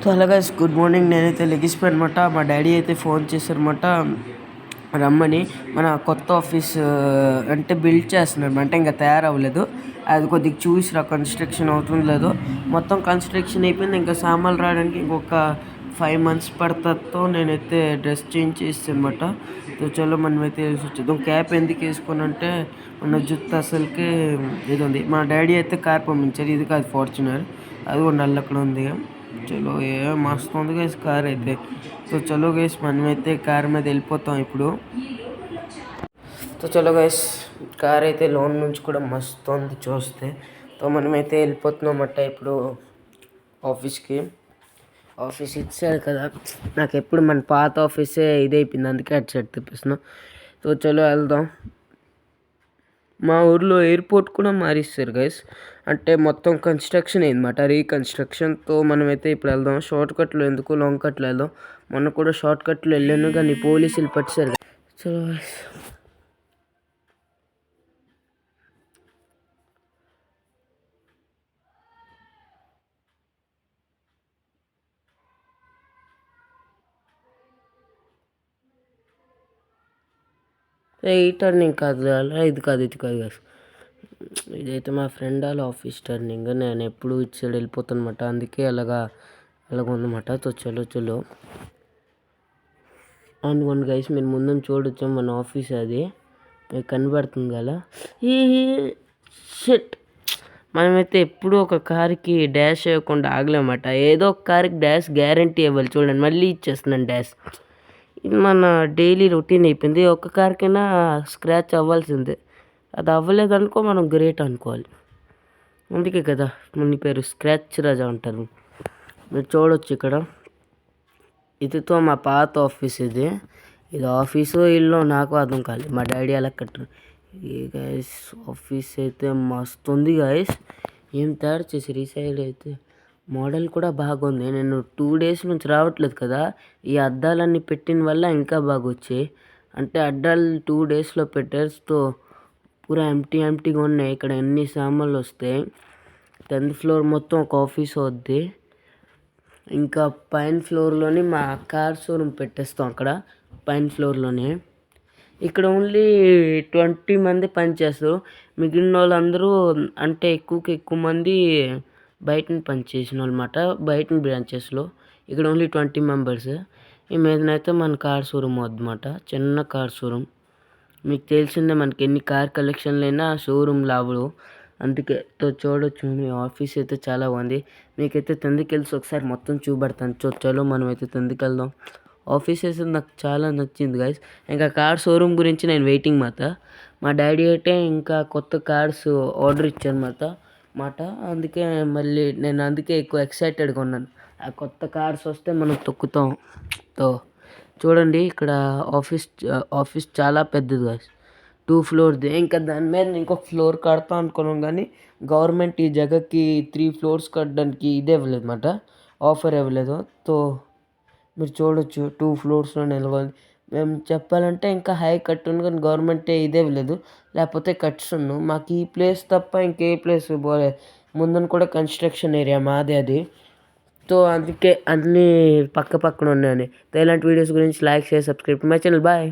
So hello guys, good morning. నేనైతే లెగిసిపోయాను అనమాట. మా డాడీ అయితే ఫోన్ చేశారనమాట రమ్మని. మన కొత్త ఆఫీస్ అంటే బిల్డ్ చేస్తున్నారు అంటే ఇంకా తయారవ్వలేదు. అది కొద్దిగా చూసిరా కన్స్ట్రక్షన్ అవుతుందో లేదో. మొత్తం కన్స్ట్రక్షన్ అయిపోయింది. ఇంకా సామాన్లు రావడానికి ఇంకొక 5 months పడుతుందో. నేనైతే డ్రెస్ చేంజ్ చేస్తాను అనమాట. సో చలో మనమైతే వచ్చేద్దాం. క్యాప్ ఎందుకు వేసుకున్నానంటే మన జుత్తు అసలుకి ఇది ఉంది. మా డాడీ అయితే కార్ పంపించారు. ఇది కాదు ఫార్చునర్, అది కూడా నల్లక్కడ ఉంది. చలో మస్తు ఉంది గైస్ కార్ అయితే. సో చలో గైస్ మనమైతే కార్ మీద వెళ్ళిపోతాం ఇప్పుడు. సో చలో గైస్, కార్ అయితే లోన్ నుంచి కూడా మస్తు ఉంది చూస్తే. సో మనమైతే వెళ్ళిపోతున్నాం అన్నమాట ఇప్పుడు ఆఫీస్కి. ఆఫీస్ ఇచ్చారు కదా, నాకు ఎప్పుడు మన పాత ఆఫీసే ఇదైపోయింది, అందుకే అటు సైడ్ తెప్పిస్తున్నాం. సో చలో వెళ్దాం. మా ఊర్లో ఎయిర్పోర్ట్ కూడా మారిస్తారు గైస్, అంటే మొత్తం కన్స్ట్రక్షన్ అయిందన్నమాట, రీకన్స్ట్రక్షన్తో. మనమైతే ఇప్పుడు వెళ్దాం. షార్ట్ కట్లో ఎందుకు లాంగ్ కట్లో వెళ్దాం. మొన్న కూడా షార్ట్ కట్లో వెళ్ళాను కానీ పోలీసులు పట్టారు. చలో గైస్, ఈ టర్నింగ్ కాదు, ఇది కాదు గైస్. ఇదైతే మా ఫ్రెండ్ వాళ్ళ ఆఫీస్ టర్నింగ్. నేను ఎప్పుడు ఇటు సైడ్ వెళ్ళిపోతానమాట, అందుకే అలాగ ఉందన్నమాట. సో చలో అనుకోండి గైస్, మీరు ముందు చూడొచ్చు మన ఆఫీస్. అది మీకు కనబడుతుంది కదా. ఈ షిట్, మనమైతే ఎప్పుడూ ఒక కార్కి డాష్ వేయకుండా ఆగలేమాట. ఏదో ఒక కార్కి డాష్ గ్యారంటీ ఇవ్వాలి. చూడండి, మళ్ళీ ఇచ్చేస్తున్నాను డాష్. ఇది మన డైలీ రొటీన్ అయిపోయింది. ఒక్క కార్కైనా స్క్రాచ్ అవ్వాల్సిందే. అది అవ్వలేదనుకో మనం గ్రేట్ అనుకోవాలి. అందుకే కదా మన పేరు స్క్రాచ్ రాజా అంటారు. మీరు చూడొచ్చు ఇక్కడ. ఇదితో మా పాత ఆఫీస్. ఇది ఆఫీసు ఇల్లు నాకు అర్థం కాలేదు. మా డాడీ అలా కట్టారు. ఈ గైస్ ఆఫీస్ అయితే మస్తు ఉంది గైస్. ఏం తయారు చేసారు ఈ సైడ్ అయితే. మోడల్ కూడా బాగుంది. నేను 2 days నుంచి రావట్లేదు కదా, ఈ అద్దాలన్నీ పెట్టిన వల్ల ఇంకా బాగా వచ్చాయి. అంటే అద్దాలు 2 daysలో పెట్టేస్తూ పూరా ఎంటీగా ఉన్నాయి. ఇక్కడ ఎన్ని సామాన్లు వస్తాయి. 10th floor మొత్తం ఒక ఆఫీస్ అవుద్ది. ఇంకా పైన ఫ్లోర్లోని మా కార్ షోరూమ్ పెట్టేస్తాం. అక్కడ పైన ఫ్లోర్లోనే. ఇక్కడ ఓన్లీ 20 మంది పనిచేస్తారు. మిగిలిన వాళ్ళందరూ అంటే ఎక్కువ మంది బయటని పనిచేసిన అనమాట, బయట బ్రాంచెస్లో. ఇక్కడ ఓన్లీ 20 members. ఈ మీదనైతే మన కార్ షోరూమ్ అవుద్దన్నమాట, చిన్న కార్ షోరూమ్. మీకు తెలిసిందే, మనకి ఎన్ని కార్ కలెక్షన్లు అయినా షోరూమ్లు అవ్వవు. అందుకే చూడొచ్చు. మీ ఆఫీస్ అయితే చాలా బాగుంది. మీకైతే తందుకెళ్ళి ఒకసారి మొత్తం చూపెడతాను. చలో మనమైతే తందుకెళ్దాం. ఆఫీస్ అయితే నాకు చాలా నచ్చింది గైస్. ఇంకా కార్ షోరూమ్ గురించి నేను వెయిటింగ్ మా డాడీ అయితే ఇంకా కొత్త కార్స్ ఆర్డర్ ఇచ్చారన్నమాట. అందుకే మళ్ళీ నేను ఎక్కువ ఎక్సైటెడ్గా ఉన్నాను. ఆ కొత్త కార్స్ వస్తే మనం తొక్కుతాం. తో చూడండి, ఇక్కడ ఆఫీస్ చాలా పెద్దది గైస్. 2 floors. ఇంకా దాని మీద ఇంకొక ఫ్లోర్ కడతాం అనుకున్నాం కానీ గవర్నమెంట్ ఈ జగకి 3 floors కట్టడానికి ఇదే ఇవ్వలేదు అన్నమాట, ఆఫర్ ఇవ్వలేదు. సో మీరు చూడొచ్చు 2 floors నిలవాలి. మేము చెప్పాలంటే ఇంకా హై కట్టును కానీ గవర్నమెంటే ఇదే ఇవ్వలేదు, లేకపోతే కట్టిస్తున్నాం. మాకు ఈ ప్లేస్ తప్ప ఇంకే ప్లేస్ పోలే. ముందున కూడా కన్స్ట్రక్షన్ ఏరియా మాదే అది. సో అందుకే అన్నీ పక్కన ఉన్నాయని. ఇలాంటి వీడియోస్ గురించి like, share, subscribe my channel. Bye.